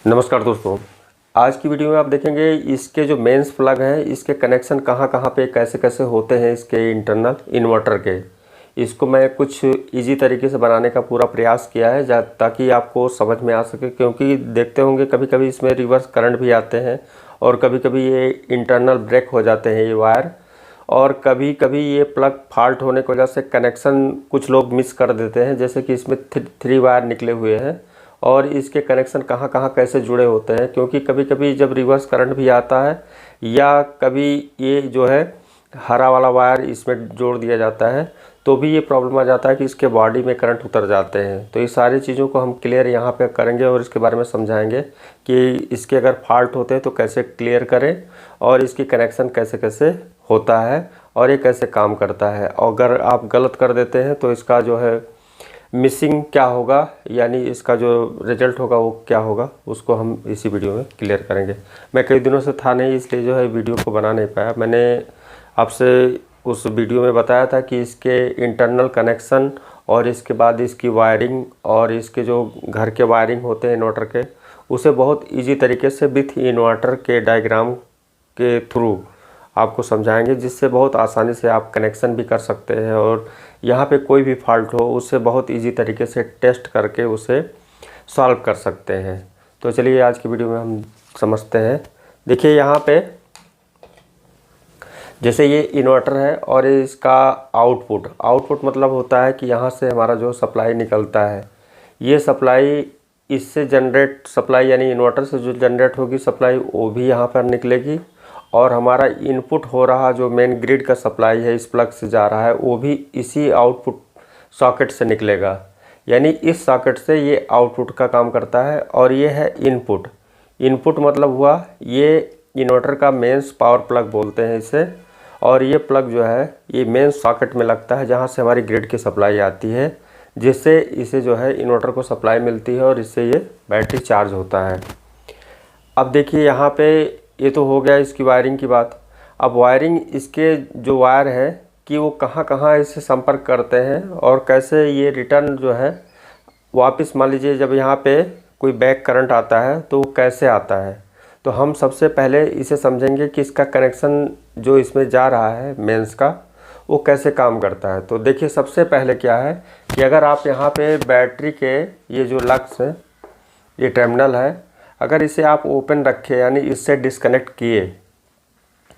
नमस्कार दोस्तों, आज की वीडियो में आप देखेंगे इसके जो मेंस प्लग हैं इसके कनेक्शन कहाँ कहाँ पे कैसे कैसे होते हैं इसके इंटरनल इन्वर्टर के। इसको मैं कुछ इजी तरीके से बनाने का पूरा प्रयास किया है ताकि आपको समझ में आ सके, क्योंकि देखते होंगे कभी कभी इसमें रिवर्स करंट भी आते हैं और कभी कभी ये इंटरनल ब्रेक हो जाते हैं ये वायर, और कभी कभी ये प्लग फॉल्ट होने की वजह से कनेक्शन कुछ लोग मिस कर देते हैं। जैसे कि इसमें थ्री वायर निकले हुए हैं और इसके कनेक्शन कहाँ कहाँ कैसे जुड़े होते हैं, क्योंकि कभी कभी जब रिवर्स करंट भी आता है या कभी ये जो है हरा वाला वायर इसमें जोड़ दिया जाता है तो भी ये प्रॉब्लम आ जाता है कि इसके बॉडी में करंट उतर जाते हैं। तो ये सारी चीज़ों को हम क्लियर यहाँ पे करेंगे और इसके बारे में समझाएंगे कि इसके अगर फॉल्ट होते हैं तो कैसे क्लियर करें और इसकी कनेक्शन कैसे कैसे होता है और ये कैसे काम करता है। और अगर आप गलत कर देते हैं तो इसका जो है मिसिंग क्या होगा, यानी इसका जो रिजल्ट होगा वो क्या होगा, उसको हम इसी वीडियो में क्लियर करेंगे। मैं कई दिनों से था नहीं, इसलिए जो है वीडियो को बना नहीं पाया। मैंने आपसे उस वीडियो में बताया था कि इसके इंटरनल कनेक्शन और इसके बाद इसकी वायरिंग और इसके जो घर के वायरिंग होते हैं इन्वर्टर के, उसे बहुत ईजी तरीके से विथ इन्वर्टर के डायग्राम के थ्रू आपको समझाएंगे, जिससे बहुत आसानी से आप कनेक्शन भी कर सकते हैं और यहाँ पे कोई भी फॉल्ट हो उससे बहुत इजी तरीके से टेस्ट करके उसे सॉल्व कर सकते हैं। तो चलिए आज की वीडियो में हम समझते हैं। देखिए यहाँ पे जैसे ये इन्वर्टर है और इसका आउटपुट मतलब होता है कि यहाँ से हमारा जो सप्लाई निकलता है, ये सप्लाई इससे जनरेट सप्लाई यानी इन्वर्टर से जो जनरेट होगी सप्लाई वो भी यहाँ पर निकलेगी, और हमारा इनपुट हो रहा जो मेन ग्रिड का सप्लाई है इस प्लग से जा रहा है वो भी इसी आउटपुट सॉकेट से निकलेगा। यानी इस सॉकेट से ये आउटपुट का काम करता है और ये है इनपुट मतलब हुआ ये इन्वर्टर का मेंस पावर प्लग बोलते हैं इसे। और ये प्लग जो है ये मेन सॉकेट में लगता है जहाँ से हमारी ग्रिड की सप्लाई आती है, जिससे इसे जो है इन्वर्टर को सप्लाई मिलती है और इससे ये बैटरी चार्ज होता है। अब देखिए यहाँ पे ये तो हो गया इसकी वायरिंग की बात। अब वायरिंग इसके जो वायर है कि वो कहाँ कहाँ इससे संपर्क करते हैं और कैसे ये रिटर्न जो है वापस, मान लीजिए जब यहाँ पे कोई बैक करंट आता है तो वो कैसे आता है। तो हम सबसे पहले इसे समझेंगे कि इसका कनेक्शन जो इसमें जा रहा है मेंस का वो कैसे काम करता है। तो देखिए सबसे पहले क्या है कि अगर आप यहाँ पे बैटरी के ये जो लक्स है ये टर्मिनल है, अगर इसे आप ओपन रखें यानी इससे डिस्कनेक्ट किए,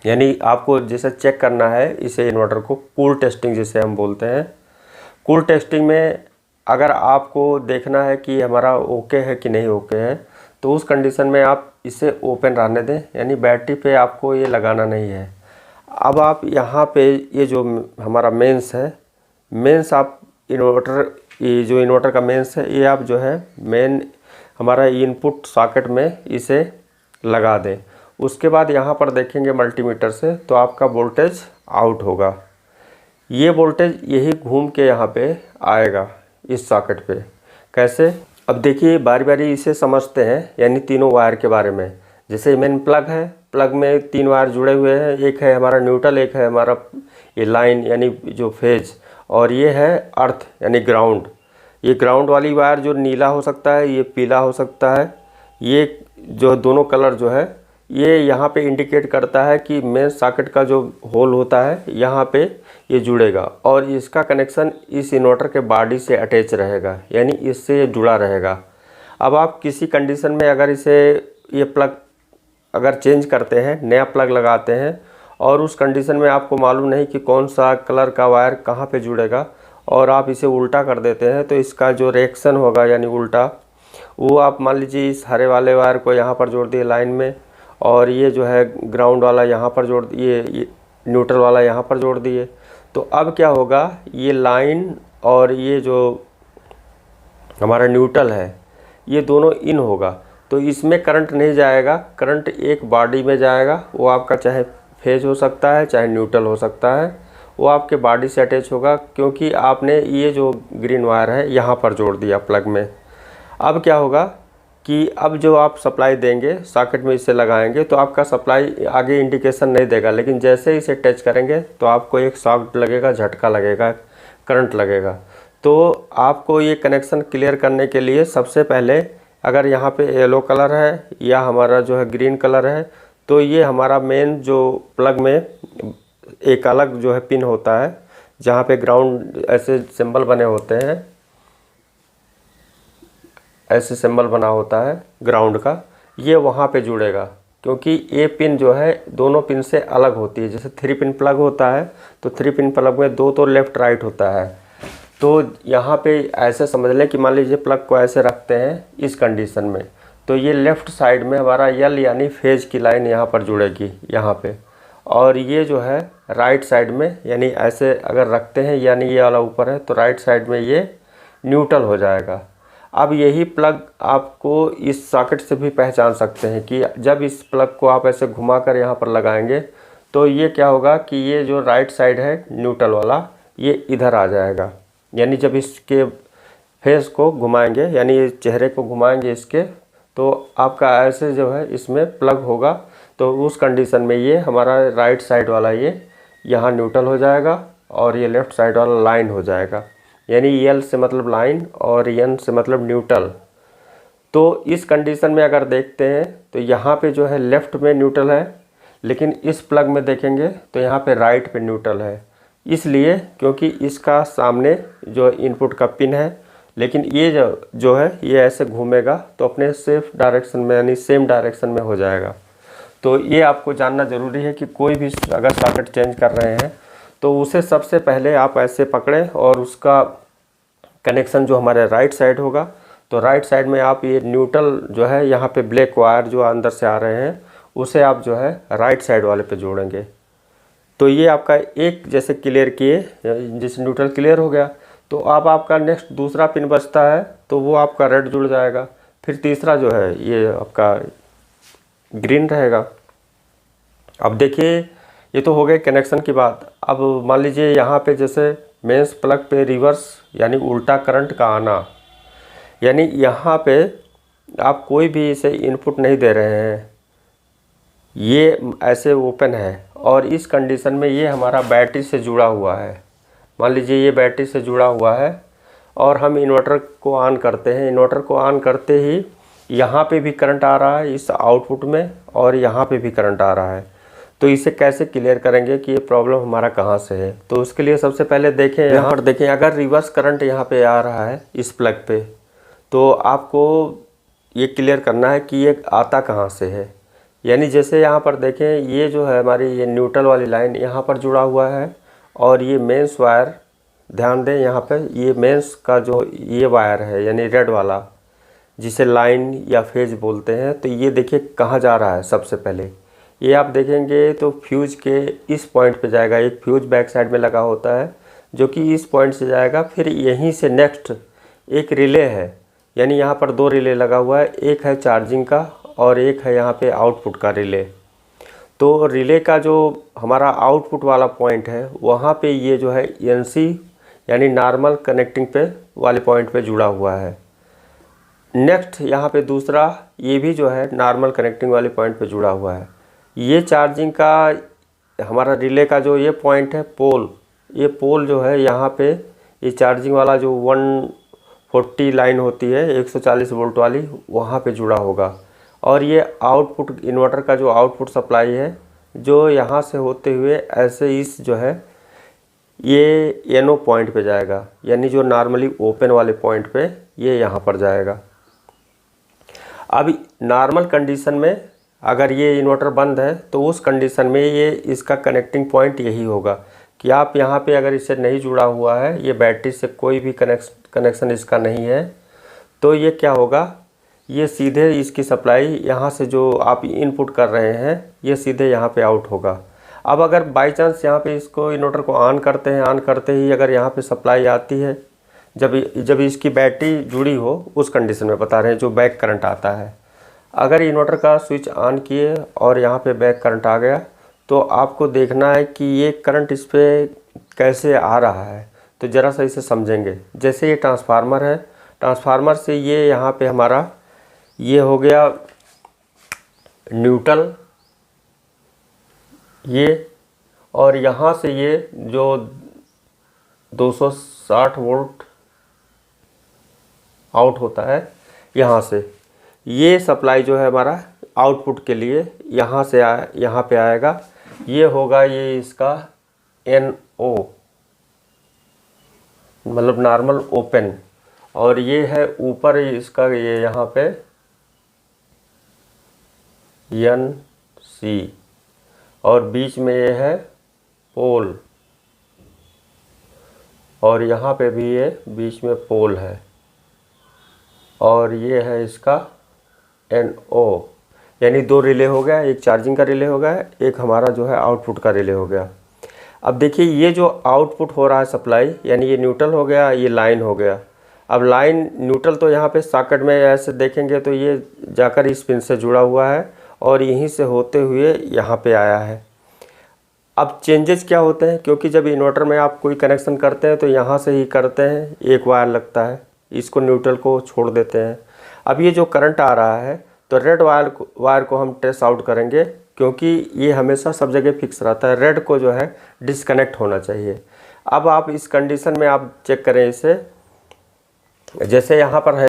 यानी आपको जैसे चेक करना है इसे इन्वर्टर को कूल टेस्टिंग जिसे हम बोलते हैं। कूल टेस्टिंग में अगर आपको देखना है कि हमारा ओके है कि नहीं ओके है तो उस कंडीशन में आप इसे ओपन रहने दें, यानी बैटरी पे आपको ये लगाना नहीं है। अब आप यहाँ पे ये जो हमारा मेंस है, मेंस आप इन्वर्टर ये जो इन्वर्टर का मेंस है ये आप जो है मेन हमारा इनपुट सॉकेट में इसे लगा दें। उसके बाद यहाँ पर देखेंगे मल्टीमीटर से तो आपका वोल्टेज आउट होगा। ये वोल्टेज यही घूम के यहाँ पे आएगा इस सॉकेट पे। कैसे, अब देखिए बारी बारी इसे समझते हैं, यानी तीनों वायर के बारे में। जैसे मेन प्लग है, प्लग में तीन वायर जुड़े हुए हैं, एक है हमारा न्यूट्रल, एक है हमारा ये लाइन यानी जो फेज, और ये है अर्थ यानी ग्राउंड। ये ग्राउंड वाली वायर जो नीला हो सकता है, ये पीला हो सकता है, ये जो दोनों कलर जो है ये यहाँ पे इंडिकेट करता है कि मेन सॉकेट का जो होल होता है यहाँ पे ये जुड़ेगा और इसका कनेक्शन इस इन्वर्टर के बॉडी से अटैच रहेगा, यानी इससे ये जुड़ा रहेगा। अब आप किसी कंडीशन में अगर इसे ये प्लग अगर चेंज करते हैं, नया प्लग लगाते हैं और उस कंडीशन में आपको मालूम नहीं कि कौन सा कलर का वायर कहाँ पे जुड़ेगा और आप इसे उल्टा कर देते हैं, तो इसका जो रिएक्शन होगा यानी उल्टा, वो आप मान लीजिए इस हरे वाले वायर को यहाँ पर जोड़ दिए लाइन में, और ये जो है ग्राउंड वाला यहाँ पर जोड़ दिए, ये न्यूट्रल वाला यहाँ पर जोड़ दिए। तो अब क्या होगा, ये लाइन और ये जो हमारा न्यूट्रल है ये दोनों इन होगा, तो इसमें करंट नहीं जाएगा, करंट एक बॉडी में जाएगा। वो आपका चाहे फेज हो सकता है चाहे न्यूट्रल हो सकता है, वो आपके बॉडी से अटैच होगा, क्योंकि आपने ये जो ग्रीन वायर है यहाँ पर जोड़ दिया प्लग में। अब क्या होगा कि अब जो आप सप्लाई देंगे सॉकेट में इसे लगाएंगे तो आपका सप्लाई आगे इंडिकेशन नहीं देगा, लेकिन जैसे ही इसे टच करेंगे तो आपको एक शॉक लगेगा, झटका लगेगा, करंट लगेगा। तो आपको ये कनेक्शन क्लियर करने के लिए सबसे पहले अगर यहाँ पे येलो कलर है या हमारा जो है ग्रीन कलर है, तो ये हमारा मेन जो प्लग में एक अलग जो है पिन होता है, जहाँ पे ग्राउंड ऐसे सिंबल बने होते हैं, ऐसे सिंबल बना होता है ग्राउंड का, ये वहाँ पे जुड़ेगा। क्योंकि ये पिन जो है दोनों पिन से अलग होती है। जैसे 3 पिन प्लग होता है तो 3 पिन प्लग में 2 तो लेफ़्ट राइट होता है। तो यहाँ पे ऐसे समझ लें कि मान लीजिए प्लग को ऐसे रखते हैं इस कंडीशन में, तो ये लेफ़्ट साइड में हमारा यल यानी फेज की लाइन यहाँ पर जुड़ेगी यहाँ पे, और ये जो है राइट साइड में यानी ऐसे अगर रखते हैं यानी ये वाला ऊपर है तो राइट साइड में ये न्यूट्रल हो जाएगा। अब यही प्लग आपको इस सॉकेट से भी पहचान सकते हैं कि जब इस प्लग को आप ऐसे घुमाकर यहाँ पर लगाएंगे तो ये क्या होगा कि ये जो राइट साइड है न्यूट्रल वाला ये इधर आ जाएगा। यानी जब इसके फेस को घुमाएंगे यानी चेहरे को घुमाएंगे इसके, तो आपका ऐसे जो है इसमें प्लग होगा, तो उस कंडीशन में ये हमारा राइट साइड वाला ये यहाँ न्यूट्रल हो जाएगा और ये लेफ़्ट साइड वाला लाइन हो जाएगा। यानी यल से मतलब लाइन और एन से मतलब न्यूट्रल। तो इस कंडीशन में अगर देखते हैं तो यहाँ पे जो है लेफ़्ट में न्यूट्रल है, लेकिन इस प्लग में देखेंगे तो यहाँ पे राइट पे न्यूट्रल है। इसलिए क्योंकि इसका सामने जो इनपुट का पिन है, लेकिन ये जो है ये ऐसे घूमेगा तो अपने सेफ डायरेक्शन में यानी सेम डायरेक्शन में हो जाएगा। तो ये आपको जानना ज़रूरी है कि कोई भी अगर सॉकेट चेंज कर रहे हैं तो उसे सबसे पहले आप ऐसे पकड़ें और उसका कनेक्शन जो हमारे राइट साइड होगा, तो राइट साइड में आप ये न्यूट्रल जो है यहाँ पे ब्लैक वायर जो अंदर से आ रहे हैं उसे आप जो है राइट साइड वाले पे जोड़ेंगे। तो ये आपका एक जैसे क्लियर किए, जैसे न्यूट्रल क्लियर हो गया, तो अब आपका नेक्स्ट दूसरा पिन बचता है तो वो आपका रेड जुड़ जाएगा। फिर तीसरा जो है ये आपका ग्रीन रहेगा। अब देखिए ये तो हो गए कनेक्शन की बात। अब मान लीजिए यहाँ पे जैसे मेंस प्लग पे रिवर्स यानी उल्टा करंट का आना, यानी यहाँ पे आप कोई भी इसे इनपुट नहीं दे रहे हैं, ये ऐसे ओपन है और इस कंडीशन में ये हमारा बैटरी से जुड़ा हुआ है। मान लीजिए ये बैटरी से जुड़ा हुआ है और हम इन्वर्टर को ऑन करते हैं। इन्वर्टर को ऑन करते ही यहाँ पे भी करंट आ रहा है इस आउटपुट में और यहाँ पे भी करंट आ रहा है। तो इसे कैसे क्लियर करेंगे कि ये प्रॉब्लम हमारा कहाँ से है? तो उसके लिए सबसे पहले देखें, यहाँ पर देखें अगर रिवर्स करंट यहाँ पे आ रहा है इस प्लग पे, तो आपको ये क्लियर करना है कि ये आता कहाँ से है। यानी जैसे यहाँ पर देखें ये जो है हमारी ये न्यूट्रल वाली लाइन यहाँ पर जुड़ा हुआ है और ये मेंस वायर, ध्यान दें यहाँ पे ये मेंस का जो ये वायर है यानी रेड वाला जिसे लाइन या फेज बोलते हैं, तो ये देखिए कहाँ जा रहा है। सबसे पहले ये आप देखेंगे तो फ्यूज के इस पॉइंट पे जाएगा। एक फ्यूज बैक साइड में लगा होता है जो कि इस पॉइंट से जाएगा। फिर यहीं से नेक्स्ट एक रिले है, यानी यहाँ पर 2 रिले लगा हुआ है, एक है चार्जिंग का और एक है यहाँ पे आउटपुट का रिले। तो रिले का जो हमारा आउटपुट वाला पॉइंट है वहाँ पे ये जो है एनसी यानी नॉर्मल कनेक्टिंग पे वाले पॉइंट पे जुड़ा हुआ है। नेक्स्ट यहाँ पे दूसरा ये भी जो है नॉर्मल कनेक्टिंग वाले पॉइंट पे जुड़ा हुआ है। ये चार्जिंग का हमारा रिले का जो ये पॉइंट है पोल, ये पोल जो है यहाँ पे ये चार्जिंग वाला जो 140 लाइन होती है 140 वोल्ट वाली, वहाँ पे जुड़ा होगा। और ये आउटपुट इन्वर्टर का जो आउटपुट सप्लाई है जो यहाँ से होते हुए ऐसे इस जो है ये एनो पॉइंट पे जाएगा, यानी जो नॉर्मली ओपन वाले पॉइंट पे ये यहाँ पर जाएगा। अब नॉर्मल कंडीशन में अगर ये इन्वर्टर बंद है तो उस कंडीशन में ये इसका कनेक्टिंग पॉइंट यही होगा कि आप यहाँ पे अगर इससे नहीं जुड़ा हुआ है, ये बैटरी से कोई भी कनेक्शन इसका नहीं है, तो ये क्या होगा, ये सीधे इसकी सप्लाई यहाँ से जो आप इनपुट कर रहे हैं ये सीधे यहाँ पे आउट होगा। अब अगर बाई चांस यहाँ पे इसको इन्वर्टर को ऑन करते हैं, ऑन करते ही अगर यहाँ पे सप्लाई आती है, जब इसकी बैटरी जुड़ी हो उस कंडीशन में बता रहे हैं जो बैक करंट आता है, अगर इन्वर्टर का स्विच ऑन किए और यहाँ पे बैक करंट आ गया तो आपको देखना है कि ये करंट इस पर कैसे आ रहा है। तो ज़रा सा इसे समझेंगे। जैसे ये ट्रांसफार्मर है, ट्रांसफार्मर से ये यहाँ पे हमारा ये हो गया न्यूट्रल ये, और यहाँ से ये जो 260 वोल्ट आउट होता है यहाँ से, ये सप्लाई जो है हमारा आउटपुट के लिए यहाँ से यहाँ पे आएगा। ये होगा ये इसका NO मतलब नॉर्मल ओपन, और ये है ऊपर इसका ये यहाँ पे NC, और बीच में ये है पोल, और यहाँ पे भी ये बीच में पोल है, और ये है इसका NO, यानी 2 रिले हो गया, एक चार्जिंग का रिले हो गया, एक हमारा जो है आउटपुट का रिले हो गया। अब देखिए ये जो आउटपुट हो रहा है सप्लाई, यानी ये न्यूट्रल हो गया, ये लाइन हो गया। अब लाइन न्यूट्रल तो यहाँ पे सॉकेट में ऐसे देखेंगे तो ये जाकर इस पिन से जुड़ा हुआ है और यहीं से होते हुए यहाँ पे आया है। अब चेंजेस क्या होते हैं, क्योंकि जब इन्वर्टर में आप कोई कनेक्शन करते हैं तो यहाँ से ही करते हैं, एक वायर लगता है, इसको न्यूट्रल को छोड़ देते हैं। अब ये जो करंट आ रहा है तो रेड वायर को हम ट्रेस आउट करेंगे, क्योंकि ये हमेशा सब जगह फिक्स रहता है, रेड को जो है डिस्कनेक्ट होना चाहिए। अब आप इस कंडीशन में आप चेक करें इसे, जैसे यहाँ पर है